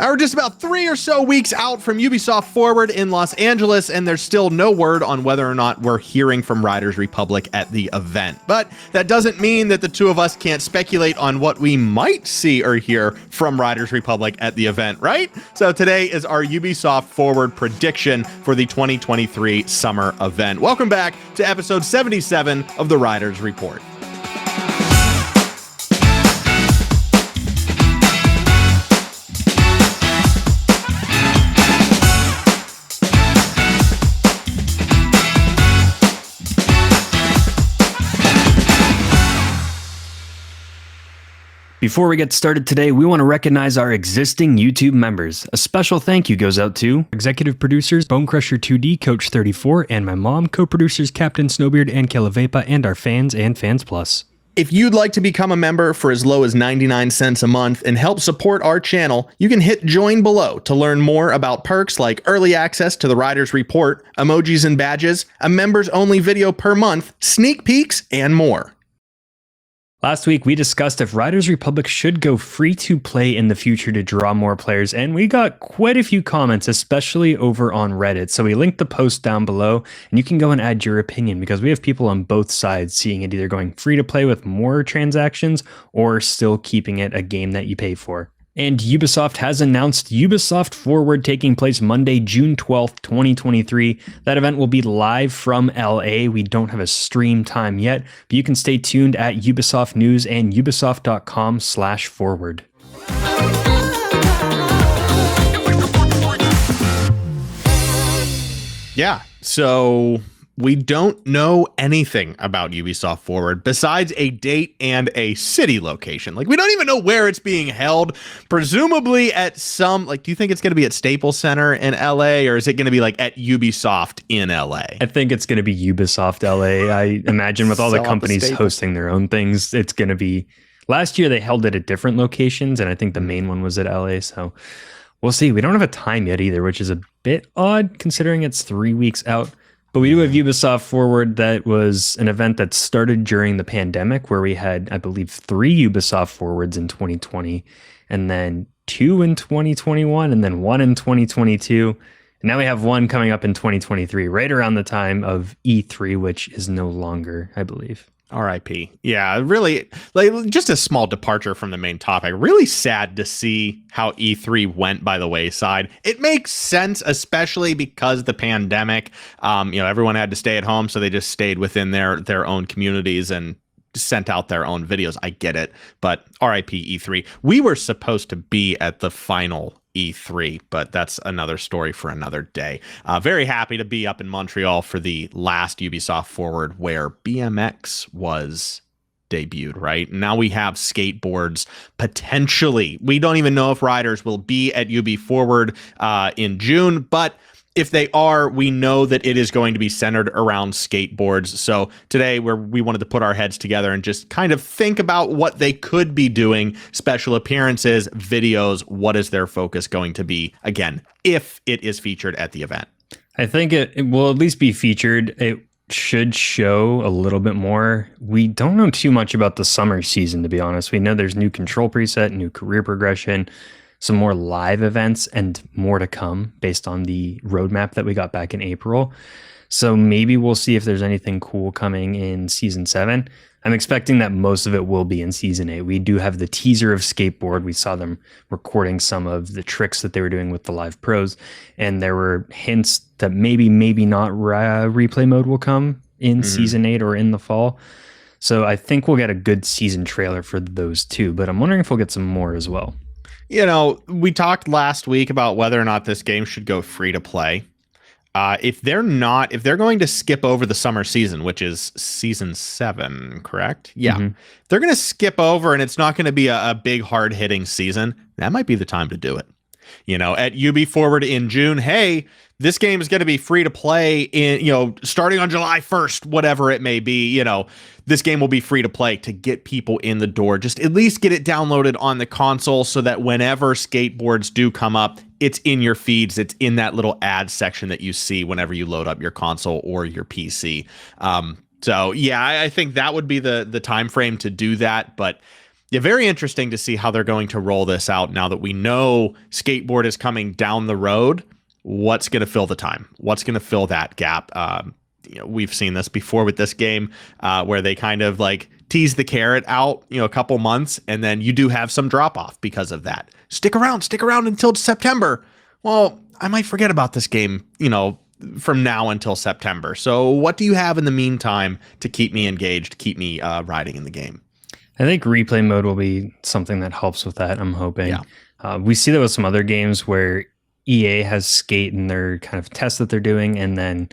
We're just about 3 or so weeks out from Ubisoft Forward in Los Angeles, and there's still no word on whether or not we're hearing from Riders Republic at the event. But that doesn't mean that the two of us can't speculate on what we might see or hear from Riders Republic at the event, right? So today is our Ubisoft Forward prediction for the 2023 summer event. Welcome back to episode 77 of the Riders Report. Before we get started today, we want to recognize our existing YouTube members. A special thank you goes out to executive producers Bonecrusher2D, Coach34, and my mom, co-producers Captain Snowbeard and Kelavepa, and our fans and Fans Plus. If you'd like to become a member for as low as 99 cents a month and help support our channel, you can hit join below to learn more about perks like early access to the Riders Report, emojis and badges, a members-only video per month, sneak peeks, and more. Last week, we discussed if Riders Republic should go free to play in the future to draw more players, and we got quite a few comments, especially over on Reddit. So we linked the post down below, and you can go and add your opinion because we have people on both sides seeing it either going free to play with more transactions or still keeping it a game that you pay for. And Ubisoft has announced Ubisoft Forward taking place Monday, June 12th, 2023. That event will be live from LA. We don't have a stream time yet, but you can stay tuned at Ubisoft News and ubisoft.com/forward. Yeah, so we don't know anything about Ubisoft Forward besides a date and a city location. Like, we don't even know where it's being held. Presumably at some, like, do you think it's going to be at Staples Center in LA, or is it going to be like at Ubisoft in LA? I think it's going to be Ubisoft LA. I imagine with all the companies hosting their own things, it's going to be. Last year they held it at different locations, and I think the main one was at LA. So we'll see. We don't have a time yet either, which is a bit odd considering it's 3 weeks out. But we do have Ubisoft Forward. That was an event that started during the pandemic where we had, I believe, 3 Ubisoft Forwards in 2020, and then 2 in 2021, and then 1 in 2022. And now we have 1 coming up in 2023, right around the time of E3, which is no longer, I believe. RIP. Yeah, really, like, just a small departure from the main topic. Really sad to see how E3 went by the wayside. It makes sense, especially because the pandemic, everyone had to stay at home, so they just stayed within their own communities and sent out their own videos. I get it, but RIP E3. We were supposed to be at the final E3, but that's another story for another day. Very happy to be up in Montreal for the last Ubisoft Forward where BMX was debuted, right? Now we have skateboards potentially. We don't even know if riders will be at Ubi Forward in June, but if they are, we know that it is going to be centered around skateboards. So today we wanted to put our heads together and just kind of think about what they could be doing, special appearances, videos. What is their focus going to be, again, if it is featured at the event? I think it will at least be featured. It should show a little bit more. We don't know too much about the summer season, to be honest. We know there's new control preset, new career progression, some more live events, and more to come based on the roadmap that we got back in April. So maybe we'll see if there's anything cool coming in Season 7. I'm expecting that most of it will be in Season 8. We do have the teaser of Skateboard. We saw them recording some of the tricks that they were doing with the live pros, and there were hints that maybe not replay mode will come in Season 8 or in the fall. So I think we'll get a good season trailer for those two, but I'm wondering if we'll get some more as well. You know, we talked last week about whether or not this game should go free to play. If they're going to skip over the summer season, which is Season 7, correct? Yeah. They're going to skip over and it's not going to be a big hard hitting season. That might be the time to do it. You know, at Ubi Forward in June, hey, this game is going to be free to play in, starting on July 1st, whatever it may be, this game will be free to play to get people in the door. Just at least get it downloaded on the console so that whenever skateboards do come up, it's in your feeds. It's in that little ad section that you see whenever you load up your console or your PC. So yeah, I think that would be the time frame to do that. But Yeah, very interesting to see how they're going to roll this out now that we know skateboard is coming down the road. What's going to fill the time? What's going to fill that gap? We've seen this before with this game where they kind of like tease the carrot out, a couple months, and then you do have some drop off because of that. Stick around until September. Well, I might forget about this game, from now until September. So what do you have in the meantime to keep me engaged, keep me riding in the game? I think replay mode will be something that helps with that, I'm hoping. Yeah. We see that with some other games where EA has skate in their kind of tests that they're doing, and then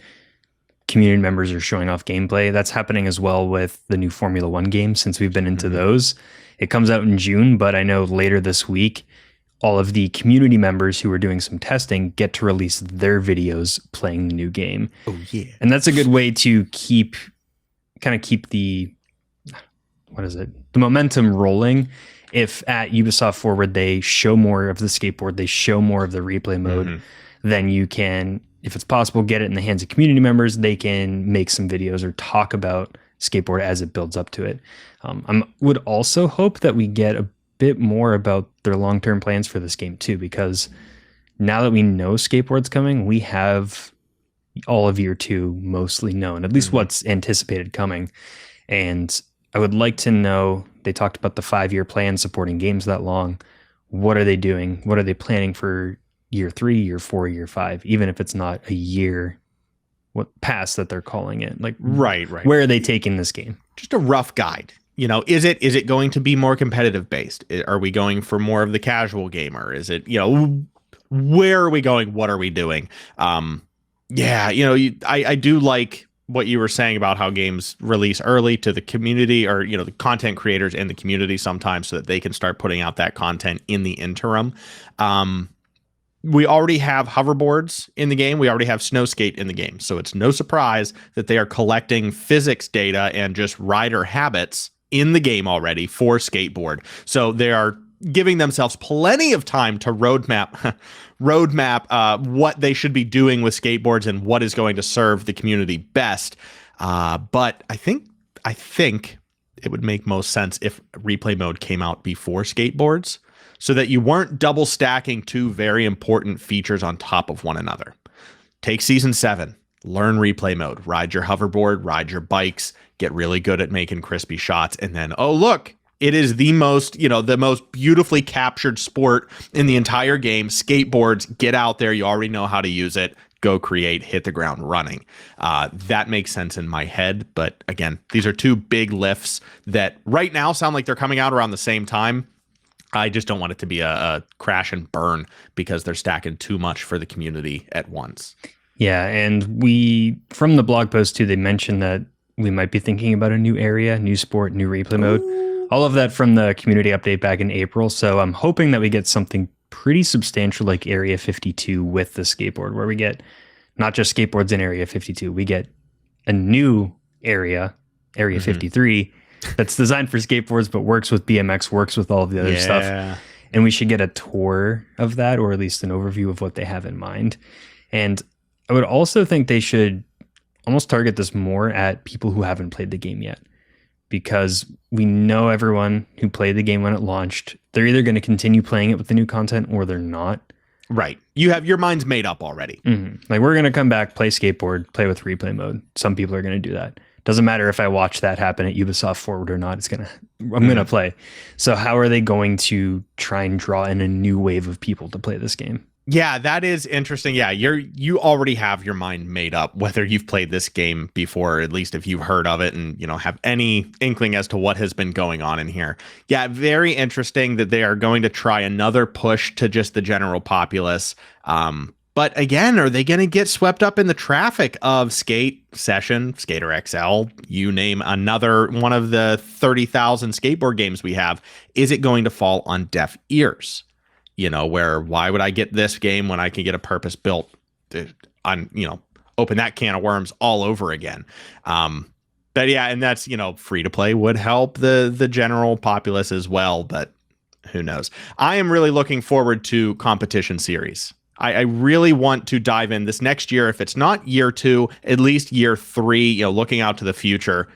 community members are showing off gameplay. That's happening as well with the new Formula One game, since we've been into those. It comes out in June, but I know later this week, all of the community members who are doing some testing get to release their videos playing the new game. Oh, yeah. And that's a good way to keep the momentum rolling. If at Ubisoft Forward they show more of the skateboard, they show more of the replay mode, then you can, if it's possible, get it in the hands of community members. They can make some videos or talk about skateboard as it builds up to it. I would also hope that we get a bit more about their long-term plans for this game too, because now that we know skateboard's coming, we have all of year 2 mostly known, at least what's anticipated coming. And I would like to know, they talked about the 5-year plan supporting games that long. What are they doing? What are they planning for year 3, year 4, year 5, even if it's not a year past that they're calling it? Like, right. Where are they taking this game? Just a rough guide. Is it going to be more competitive based? Are we going for more of the casual gamer? Is it, where are we going? What are we doing? I do like what you were saying about how games release early to the community, or, the content creators in the community sometimes, so that they can start putting out that content in the interim. We already have hoverboards in the game. We already have snow skate in the game. So it's no surprise that they are collecting physics data and just rider habits in the game already for skateboard. So they are giving themselves plenty of time to roadmap what they should be doing with skateboards and what is going to serve the community best. But I think it would make most sense if replay mode came out before skateboards, so that you weren't double stacking 2 very important features on top of one another. Take Season 7, learn replay mode, ride your hoverboard, ride your bikes, get really good at making crispy shots, and then, oh, look, it is the most beautifully captured sport in the entire game. Skateboards, get out there. You already know how to use it. Go create, hit the ground running. That makes sense in my head. But again, these are 2 big lifts that right now sound like they're coming out around the same time. I just don't want it to be a crash and burn because they're stacking too much for the community at once. Yeah, and from the blog post too, they mentioned that we might be thinking about a new area, new sport, new replay mode. All of that from the community update back in April. So I'm hoping that we get something pretty substantial like Area 52 with the skateboard, where we get not just skateboards in Area 52, we get a new area, Area 53, that's designed for skateboards, but works with BMX, works with all of the other stuff. And we should get a tour of that, or at least an overview of what they have in mind. And I would also think they should almost target this more at people who haven't played the game yet, because we know everyone who played the game when it launched, they're either going to continue playing it with the new content or they're not. Right. You have your mind's made up already. Like, we're going to come back, play skateboard, play with replay mode. Some people are going to do that. Doesn't matter if I watch that happen at Ubisoft Forward or not. I'm going to play. So how are they going to try and draw in a new wave of people to play this game? Yeah, that is interesting. Yeah, you already have your mind made up whether you've played this game before, or at least if you've heard of it and, have any inkling as to what has been going on in here. Yeah, very interesting that they are going to try another push to just the general populace. But again, are they going to get swept up in the traffic of Skate, Session, Skater XL, you name another one of the 30,000 skateboard games we have? Is it going to fall on deaf ears? Where why would I get this game when I can get a purpose-built open that can of worms all over again? But yeah, and that's, free to play would help the general populace as well, but who knows? I am really looking forward to competition series. I really want to dive in this next year. If it's not year 2, at least year 3, looking out to the future,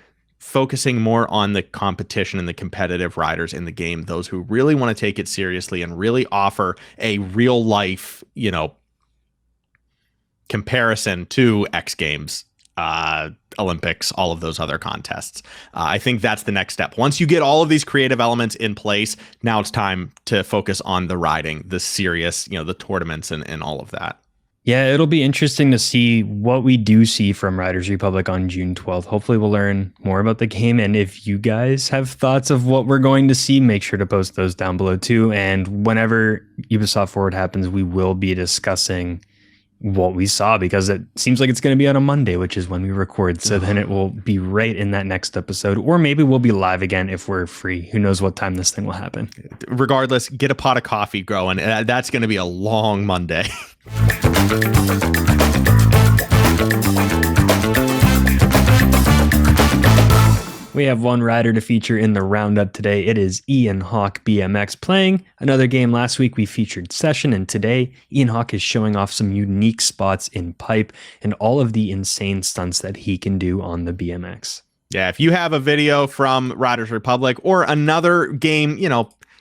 focusing more on the competition and the competitive riders in the game, those who really want to take it seriously and really offer a real life, comparison to X Games, Olympics, all of those other contests. I think that's the next step. Once you get all of these creative elements in place, now it's time to focus on the riding, the serious, the tournaments and all of that. Yeah, it'll be interesting to see what we do see from Riders Republic on June 12th. Hopefully we'll learn more about the game. And if you guys have thoughts of what we're going to see, make sure to post those down below too. And whenever Ubisoft Forward happens, we will be discussing what we saw, because it seems like it's going to be on a Monday, which is when we record. So then it will be right in that next episode, or maybe we'll be live again if we're free. Who knows what time this thing will happen. Regardless, get a pot of coffee going. That's going to be a long Monday. We have one rider to feature in the roundup today. It is Ian Hawk BMX playing another game. Last week we featured Session, and today Ian Hawk is showing off some unique spots in Pipe and all of the insane stunts that he can do on the BMX. Yeah, if you have a video from Riders Republic or another game,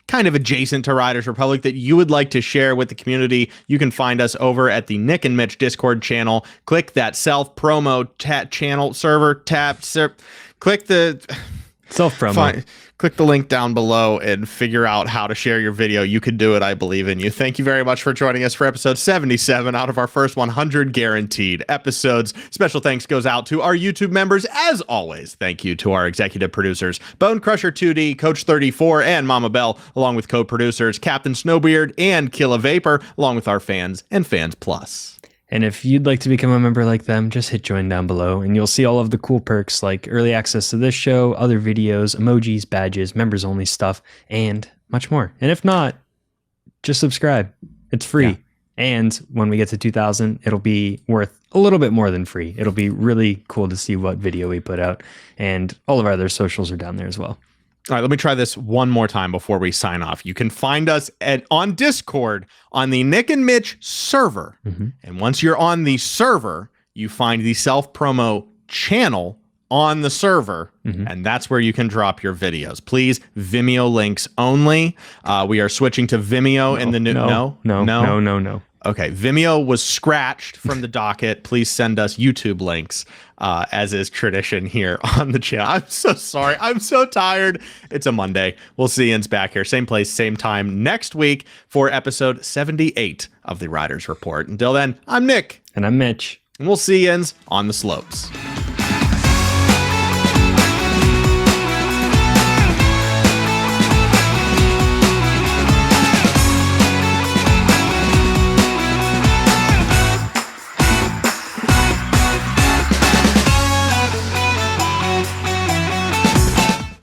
kind of adjacent to Riders Republic that you would like to share with the community, you can find us over at the Nick and Mitch Discord channel. Click that self-promo channel server tab. Click the self-promo. Click the link down below and figure out how to share your video. You can do it. I believe in you. Thank you very much for joining us for episode 77 out of our first 100 guaranteed episodes. Special thanks goes out to our YouTube members. As always, thank you to our executive producers, Bone Crusher 2D, Coach 34, and Mama Bell, along with co-producers Captain Snowbeard and Killa Vapor, along with our fans and Fans Plus. And if you'd like to become a member like them, just hit join down below and you'll see all of the cool perks like early access to this show, other videos, emojis, badges, members only stuff, and much more. And if not, just subscribe. It's free. Yeah. And when we get to 2,000, it'll be worth a little bit more than free. It'll be really cool to see what video we put out. And all of our other socials are down there as well. All right, let me try this one more time before we sign off. You can find us on Discord on the Nick and Mitch server. Mm-hmm. And once you're on the server, you find the self-promo channel on the server, mm-hmm. and that's where you can drop your videos. Please, Vimeo links only. We are switching to Vimeo in the new... No. Okay, Vimeo was scratched from the docket. Please send us YouTube links, as is tradition here on the channel. I'm so sorry. I'm so tired. It's a Monday. We'll see Ian's back here. Same place, same time next week for episode 78 of the Riders Report. Until then, I'm Nick. And I'm Mitch. And we'll see Ian's on the slopes.